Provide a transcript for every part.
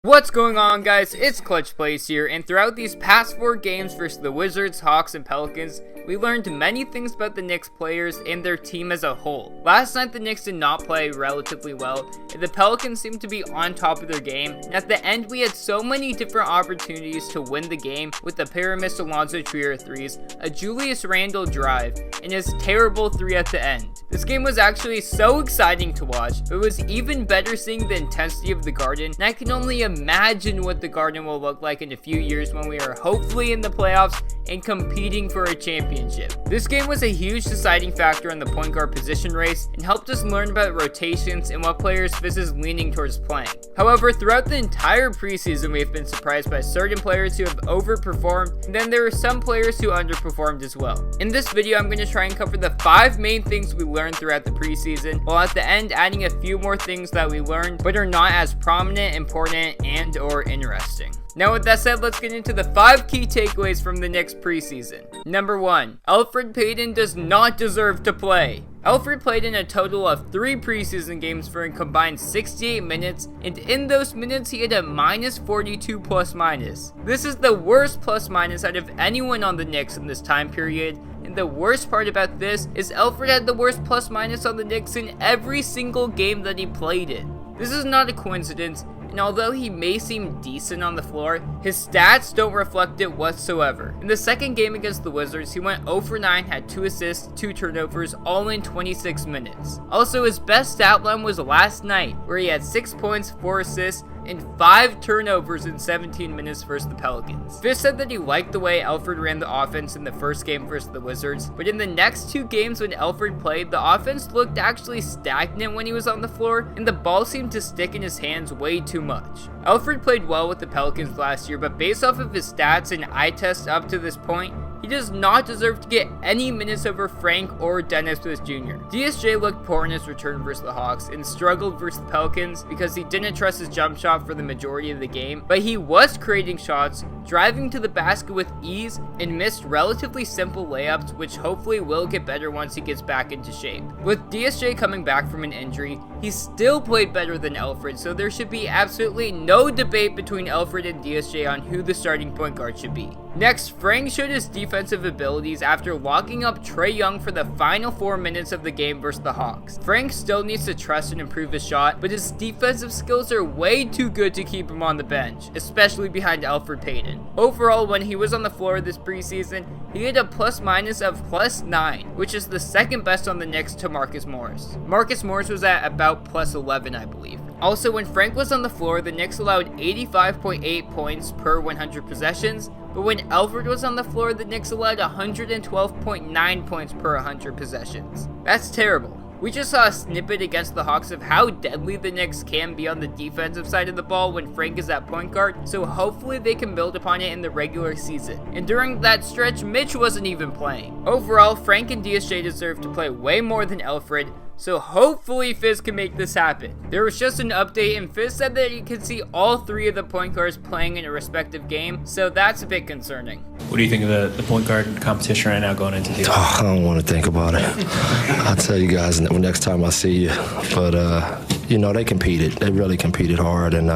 What's going on, guys? It's Clutch Plays here, and throughout these past 4 games versus the Wizards, Hawks, and Pelicans, we learned many things about the Knicks players and their team as a whole. Last night, the Knicks did not play relatively well, and the Pelicans seemed to be on top of their game, and at the end, we had so many different opportunities to win the game with the Paramis Alonzo Trier threes, a Julius Randle drive, and his terrible 3 at the end. This game was actually so exciting to watch, but it was even better seeing the intensity of the Garden, and I can only imagine what the Garden will look like in a few years when we are hopefully in the playoffs and competing for a championship. This game was a huge deciding factor in the point guard position race and helped us learn about rotations and what players Fizz is leaning towards playing. However, throughout the entire preseason, we have been surprised by certain players who have overperformed, and then there are some players who underperformed as well. In this video, I'm going to try and cover the 5 main things we learned throughout the preseason, while at the end adding a few more things that we learned but are not as prominent, important, and or interesting. Now with that said, let's get into the 5 key takeaways from the Knicks preseason. Number 1. Elfrid Payton does not deserve to play. Elfrid played in a total of 3 preseason games for a combined 68 minutes, and in those minutes he had a minus 42 plus minus. This is the worst plus minus out of anyone on the Knicks in this time period, and the worst part about this is Elfrid had the worst plus minus on the Knicks in every single game that he played in. This is not a coincidence, and although he may seem decent on the floor, his stats don't reflect it whatsoever. In the second game against the Wizards, he went 0 for 9, had 2 assists, 2 turnovers, all in 26 minutes. Also, his best stat line was last night, where he had 6 points, 4 assists, and 5 turnovers in 17 minutes versus the Pelicans. Fizz said that he liked the way Elfrid ran the offense in the first game versus the Wizards, but in the next 2 games when Elfrid played, the offense looked actually stagnant when he was on the floor, and the ball seemed to stick in his hands way too much. Elfrid played well with the Pelicans last year, but based off of his stats and eye test up to this point, he does not deserve to get any minutes over Frank or Dennis Smith Jr. DSJ looked poor in his return versus the Hawks and struggled versus the Pelicans because he didn't trust his jump shot for the majority of the game, but he was creating shots, driving to the basket with ease, and missed relatively simple layups, which hopefully will get better once he gets back into shape. With DSJ coming back from an injury, he still played better than Elfrid, so there should be absolutely no debate between Elfrid and DSJ on who the starting point guard should be. Next, Frank showed his defensive abilities after locking up Trae Young for the final 4 minutes of the game versus the Hawks. Frank still needs to trust and improve his shot, but his defensive skills are way too good to keep him on the bench, especially behind Elfrid Payton. Overall, when he was on the floor this preseason, he had a plus minus of plus 9, which is the second best on the Knicks to Marcus Morris. Marcus Morris was at about plus 11, I believe. Also, when Frank was on the floor, the Knicks allowed 85.8 points per 100 possessions, but when Elfrid was on the floor, the Knicks allowed 112.9 points per 100 possessions. That's terrible. We just saw a snippet against the Hawks of how deadly the Knicks can be on the defensive side of the ball when Frank is at point guard, so hopefully they can build upon it in the regular season. And during that stretch, Mitch wasn't even playing. Overall, Frank and DSJ deserve to play way more than Elfrid, so hopefully Fizz can make this happen. There was just an update and Fizz said that you can see all 3 of the point guards playing in a respective game, so that's a bit concerning. What do you think of the point guard competition right now going into the I don't want to think about it. I'll tell you guys next time I see you. But, they competed. They really competed hard, and,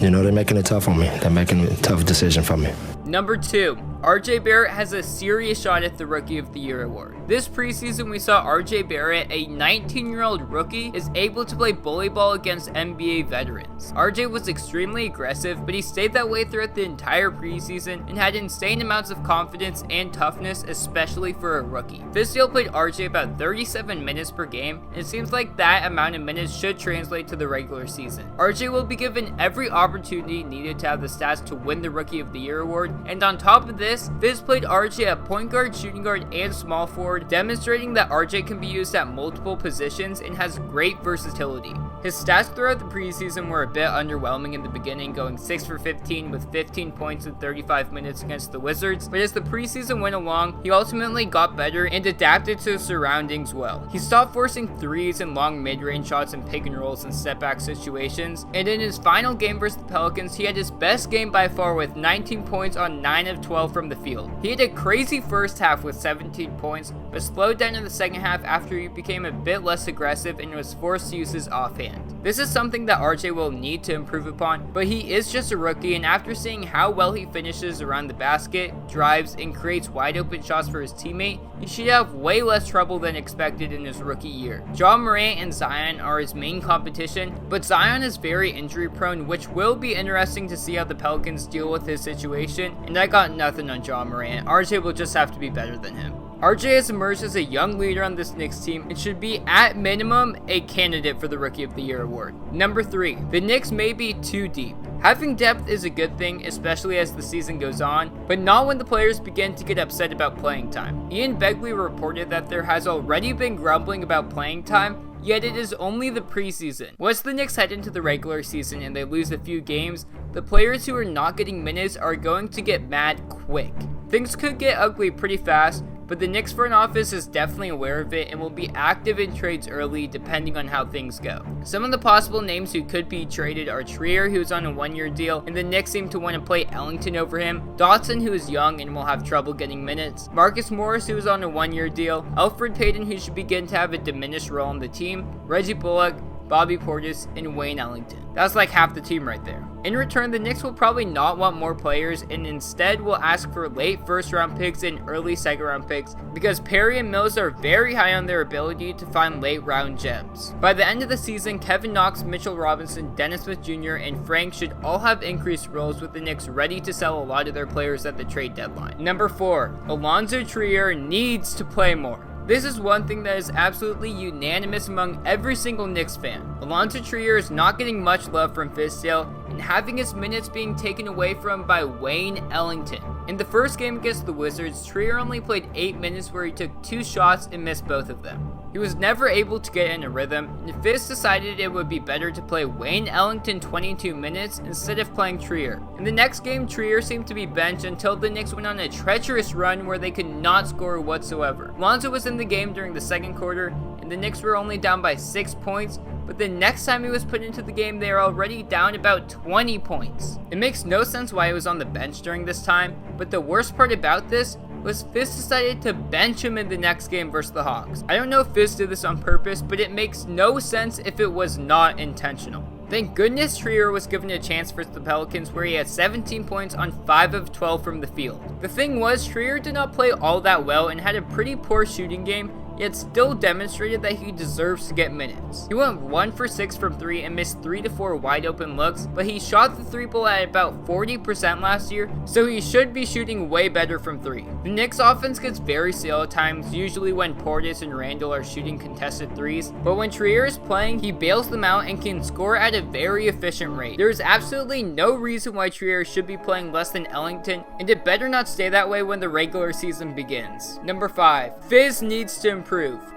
they're making it tough on me. They're making a tough decision for me. Number 2. RJ Barrett has a serious shot at the Rookie of the Year award. This preseason, we saw RJ Barrett, a 19-year-old rookie, is able to play bully ball against NBA veterans. RJ was extremely aggressive, but he stayed that way throughout the entire preseason and had insane amounts of confidence and toughness, especially for a rookie. Fizdale played RJ about 37 minutes per game, and it seems like that amount of minutes should translate to the regular season. RJ will be given every opportunity needed to have the stats to win the Rookie of the Year award, and on top of this, Fizz played RJ at point guard, shooting guard, and small forward, demonstrating that RJ can be used at multiple positions and has great versatility. His stats throughout the preseason were a bit underwhelming in the beginning, going 6 for 15 with 15 points in 35 minutes against the Wizards, but as the preseason went along, he ultimately got better and adapted to his surroundings well. He stopped forcing threes and long mid-range shots in pick and rolls and step back situations, and in his final game versus the Pelicans, he had his best game by far with 19 points on 9 of 12 from the field. He had a crazy first half with 17 points, but slowed down in the second half after he became a bit less aggressive and was forced to use his offhand. This is something that RJ will need to improve upon, but he is just a rookie, and after seeing how well he finishes around the basket, drives, and creates wide open shots for his teammate, he should have way less trouble than expected in his rookie year. Ja Morant and Zion are his main competition, but Zion is very injury prone, which will be interesting to see how the Pelicans deal with his situation, and I got nothing on Ja Morant. RJ will just have to be better than him. RJ has emerged as a young leader on this Knicks team and should be, at minimum, a candidate for the Rookie of the Year award. Number 3, the Knicks may be too deep. Having depth is a good thing, especially as the season goes on, but not when the players begin to get upset about playing time. Ian Begley reported that there has already been grumbling about playing time, yet it is only the preseason. Once the Knicks head into the regular season and they lose a few games, the players who are not getting minutes are going to get mad quick. Things could get ugly pretty fast, but the Knicks front office is definitely aware of it and will be active in trades early depending on how things go. Some of the possible names who could be traded are Trier, who is on a 1-year deal, and the Knicks seem to want to play Ellington over him, Dotson, who is young and will have trouble getting minutes, Marcus Morris, who is on a 1-year deal, Elfrid Payton, who should begin to have a diminished role on the team, Reggie Bullock, Bobby Portis, and Wayne Ellington. That's like half the team right there. In return, the Knicks will probably not want more players and instead will ask for late first round picks and early second round picks because Perry and Mills are very high on their ability to find late round gems. By the end of the season, Kevin Knox, Mitchell Robinson, Dennis Smith Jr., and Frank should all have increased roles with the Knicks ready to sell a lot of their players at the trade deadline. Number 4, Alonzo Trier needs to play more. This is one thing that is absolutely unanimous among every single Knicks fan. Alonzo Trier is not getting much love from Fizdale and having his minutes being taken away from by Wayne Ellington. In the first game against the Wizards, Trier only played 8 minutes where he took 2 shots and missed both of them. He was never able to get in a rhythm, and Fizz decided it would be better to play Wayne Ellington 22 minutes instead of playing Trier. In the next game, Trier seemed to be benched until the Knicks went on a treacherous run where they could not score whatsoever. Alonzo was in the game during the second quarter, and the Knicks were only down by 6 points, but the next time he was put into the game, they were already down about 20 points. It makes no sense why he was on the bench during this time, but the worst part about this was Fizz decided to bench him in the next game versus the Hawks. I don't know if Fizz did this on purpose, but it makes no sense if it was not intentional. Thank goodness Trier was given a chance versus the Pelicans where he had 17 points on 5 of 12 from the field. The thing was, Trier did not play all that well and had a pretty poor shooting game, yet still demonstrated that he deserves to get minutes. He went 1 for 6 from 3 and missed 3 to 4 wide open looks, but he shot the 3-ball at about 40% last year, so he should be shooting way better from 3. The Knicks offense gets very stale at times, usually when Portis and Randall are shooting contested 3s, but when Trier is playing, he bails them out and can score at a very efficient rate. There is absolutely no reason why Trier should be playing less than Ellington, and it better not stay that way when the regular season begins. Number 5, Fizz needs to improve.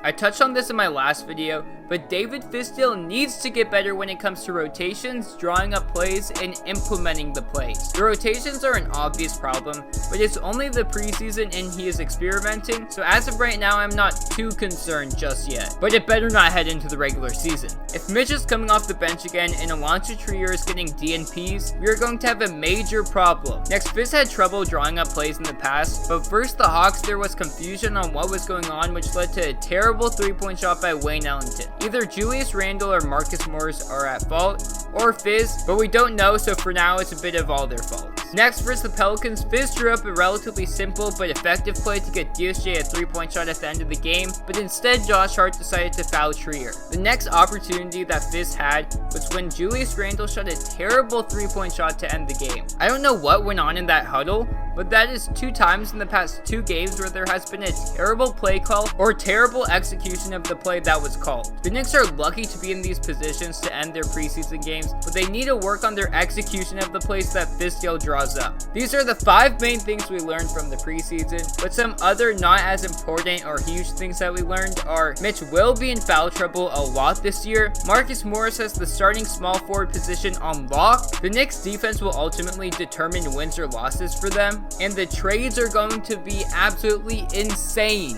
I touched on this in my last video, but David Fizdale needs to get better when it comes to rotations, drawing up plays, and implementing the plays. The rotations are an obvious problem, but it's only the preseason and he is experimenting, so as of right now, I'm not too concerned just yet. But it better not head into the regular season. If Mitch is coming off the bench again and Alonzo Trier is getting DNPs, we are going to have a major problem. Next, Fizz had trouble drawing up plays in the past, but first the Hawks, there was confusion on what was going on, which led to a terrible 3-point shot by Wayne Ellington. Either Julius Randle or Marcus Morris are at fault, or Fizz, but we don't know, so for now it's a bit of all their faults. Next, versus the Pelicans, Fizz drew up a relatively simple but effective play to get DSJ a 3-point shot at the end of the game, but instead Josh Hart decided to foul Trier. The next opportunity that Fizz had was when Julius Randle shot a terrible 3-point shot to end the game. I don't know what went on in that huddle, but that is 2 times in the past 2 games where there has been a terrible play call or terrible execution of the play that was called. The Knicks are lucky to be in these positions to end their preseason games, but they need to work on their execution of the plays that Fizdale draws up. These are the 5 main things we learned from the preseason, but some other not as important or huge things that we learned are Mitch will be in foul trouble a lot this year, Marcus Morris has the starting small forward position on lock, the Knicks defense will ultimately determine wins or losses for them, and the trades are going to be absolutely insane.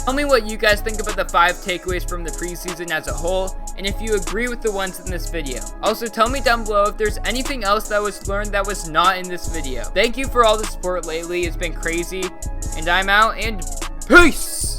Tell me what you guys think about the 5 takeaways from the preseason as a whole, and if you agree with the ones in this video. Also, tell me down below if there's anything else that was learned that was not in this video. Thank you for all the support lately, it's been crazy, and I'm out, and peace!